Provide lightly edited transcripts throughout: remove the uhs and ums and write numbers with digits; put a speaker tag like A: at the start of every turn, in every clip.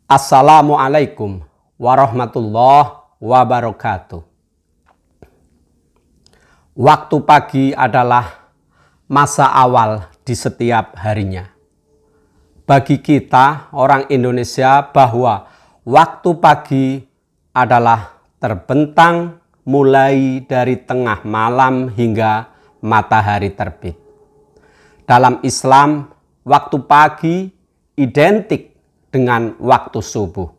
A: Assalamualaikum warahmatullahi wabarakatuh. Waktu pagi adalah masa awal di setiap harinya. Bagi kita orang Indonesia bahwa waktu pagi adalah terbentang mulai dari tengah malam hingga matahari terbit. Dalam Islam, waktu pagi identik dengan waktu subuh.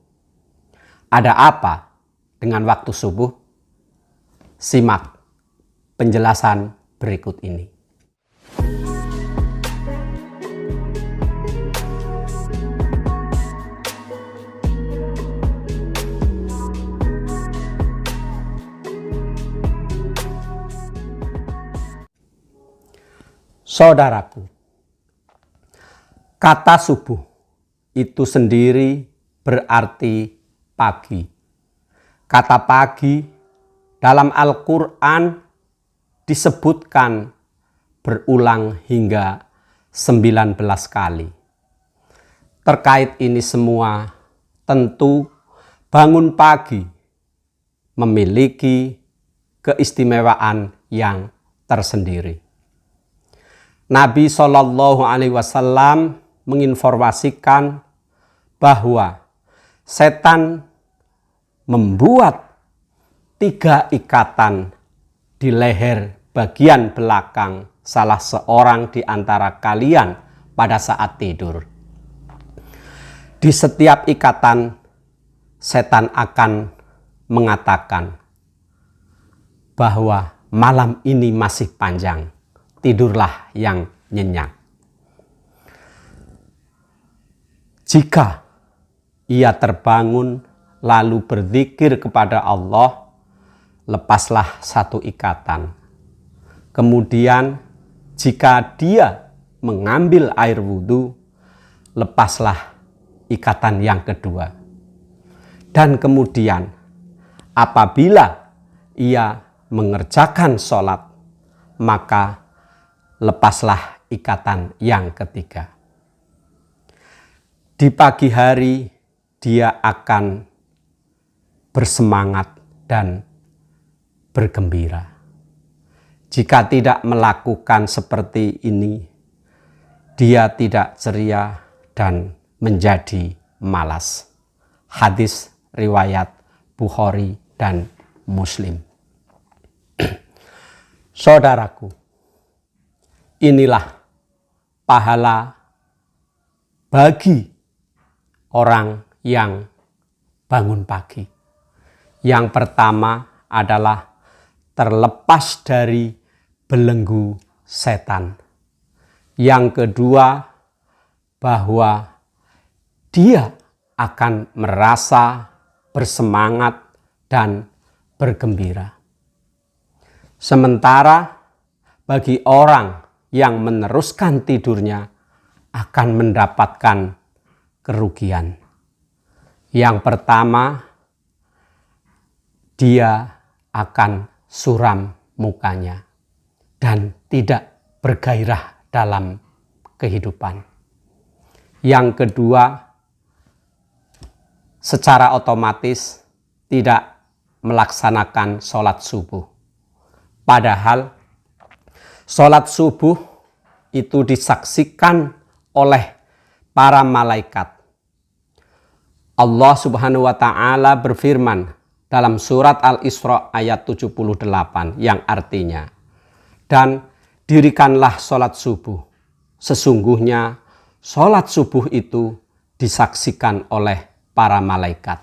A: Ada apa dengan waktu subuh? Simak penjelasan berikut ini. Saudaraku, kata subuh itu sendiri berarti pagi. Kata pagi dalam Al-Quran disebutkan berulang hingga 19 kali. Terkait ini semua, tentu bangun pagi memiliki keistimewaan yang tersendiri. Nabi SAW menginformasikan bahwa setan membuat 3 ikatan di leher bagian belakang salah seorang di antara kalian pada saat tidur. Di setiap ikatan, setan akan mengatakan bahwa malam ini masih panjang, tidurlah yang nyenyak. Jika ia terbangun lalu berzikir kepada Allah, lepaslah 1 ikatan. Kemudian jika dia mengambil air wudhu, lepaslah ikatan yang kedua. Dan kemudian apabila ia mengerjakan sholat, maka lepaslah ikatan yang ketiga. Di pagi hari dia akan bersemangat dan bergembira. Jika tidak melakukan seperti ini, dia tidak ceria dan menjadi malas. Hadis riwayat Bukhari dan Muslim. Saudaraku, inilah pahala bagi orang yang bangun pagi. Yang pertama adalah terlepas dari belenggu setan. Yang kedua, bahwa dia akan merasa bersemangat dan bergembira. Sementara bagi orang yang meneruskan tidurnya akan mendapatkan kerugian. Yang pertama, dia akan suram mukanya dan tidak bergairah dalam kehidupan. Yang kedua, secara otomatis tidak melaksanakan sholat subuh. Padahal sholat subuh itu disaksikan oleh para malaikat. Allah Subhanahu wa Ta'ala berfirman dalam surat Al-Isra ayat 78 yang artinya, dan dirikanlah sholat subuh. Sesungguhnya sholat subuh itu disaksikan oleh para malaikat.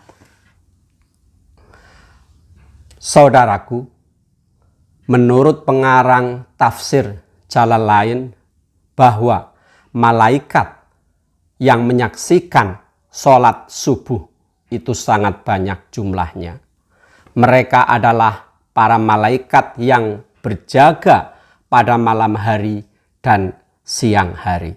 A: Saudaraku, menurut pengarang tafsir Jalalain bahwa malaikat yang menyaksikan sholat subuh itu sangat banyak jumlahnya. Mereka adalah para malaikat yang berjaga pada malam hari dan siang hari.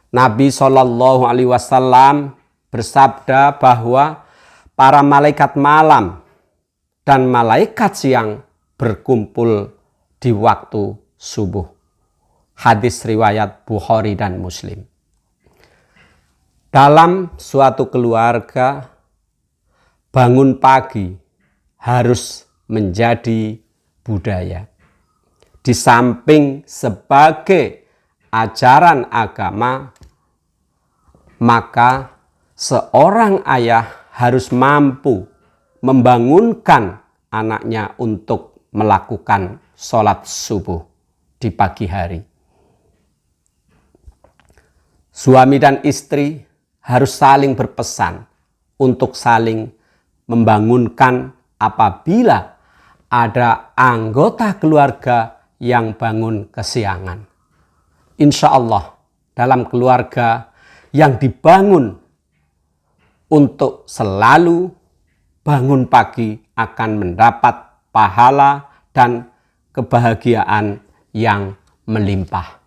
A: Nabi SAW bersabda bahwa para malaikat malam dan malaikat siang berkumpul di waktu subuh. Hadis riwayat Bukhari dan Muslim. Dalam suatu keluarga, bangun pagi harus menjadi budaya. Di samping sebagai ajaran agama, maka seorang ayah harus mampu membangunkan anaknya untuk melakukan sholat subuh di pagi hari. Suami dan istri harus saling berpesan untuk saling membangunkan apabila ada anggota keluarga yang bangun kesiangan. Insya Allah dalam keluarga yang dibangun untuk selalu bangun pagi akan mendapat pahala dan kebahagiaan yang melimpah.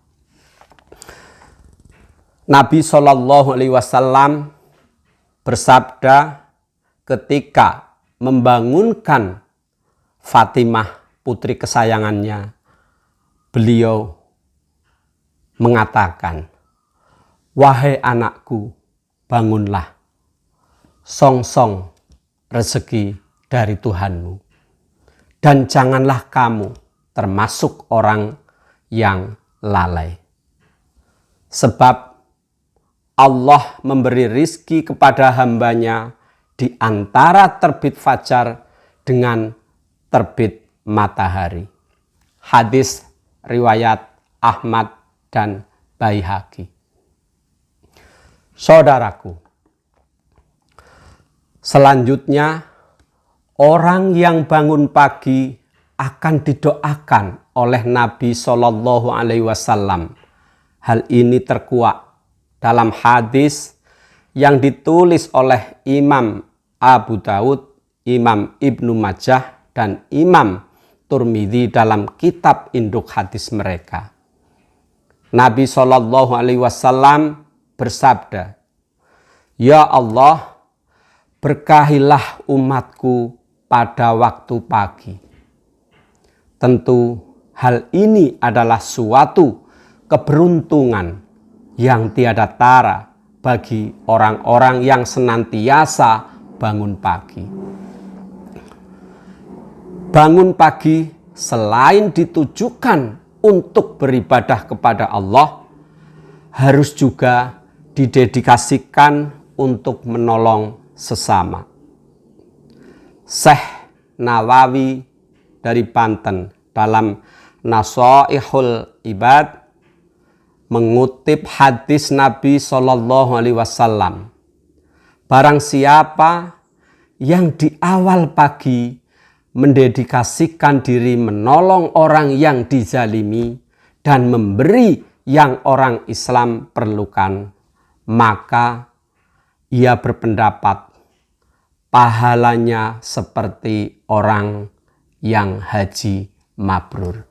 A: Nabi SAW bersabda ketika membangunkan Fatimah, putri kesayangannya, beliau mengatakan, "Wahai anakku, bangunlah, songsong rezeki dari Tuhanmu, dan janganlah kamu termasuk orang yang lalai. Sebab Allah memberi rizki kepada hambanya di antara terbit fajar dengan terbit matahari." Hadis riwayat Ahmad dan Baihaqi. Saudaraku, selanjutnya orang yang bangun pagi akan didoakan oleh Nabi SAW. Hal ini terkuat dalam hadis yang ditulis oleh Imam Abu Daud, Imam Ibnu Majah, dan Imam Turmidzi dalam kitab induk hadis mereka. Nabi SAW bersabda, "Ya Allah, berkahilah umatku pada waktu pagi." Tentu hal ini adalah suatu keberuntungan yang tiada tara bagi orang-orang yang senantiasa bangun pagi. Bangun pagi selain ditujukan untuk beribadah kepada Allah, harus juga didedikasikan untuk menolong sesama. Syekh Nawawi dari Banten dalam Nasaihul Ibad mengutip hadis Nabi SAW. Barang siapa yang di awal pagi mendedikasikan diri menolong orang yang dizalimi dan memberi yang orang Islam perlukan, maka ia berpendapat pahalanya seperti orang yang haji mabrur.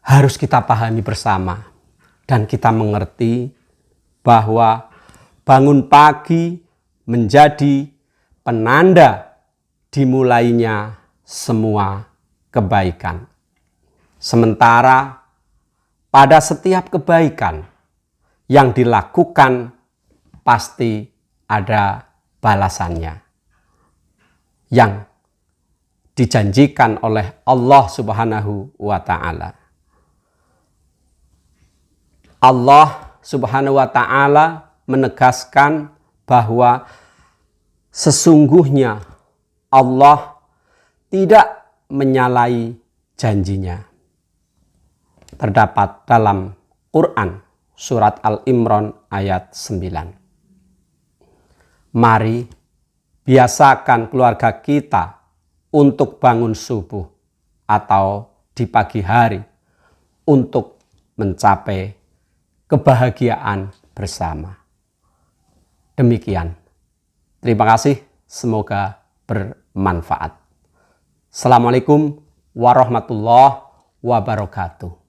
A: Harus kita pahami bersama dan kita mengerti bahwa bangun pagi menjadi penanda dimulainya semua kebaikan. Sementara pada setiap kebaikan yang dilakukan pasti ada balasannya yang dijanjikan oleh Allah Subhanahu wa Ta'ala. Allah Subhanahu wa Ta'ala menegaskan bahwa sesungguhnya Allah tidak menyalahi janjinya. Terdapat dalam Quran surat Al-Imran ayat 9. Mari biasakan keluarga kita untuk bangun subuh atau di pagi hari untuk mencapai kebahagiaan bersama. Demikian. Terima kasih. Semoga bermanfaat. Assalamualaikum warahmatullahi wabarakatuh.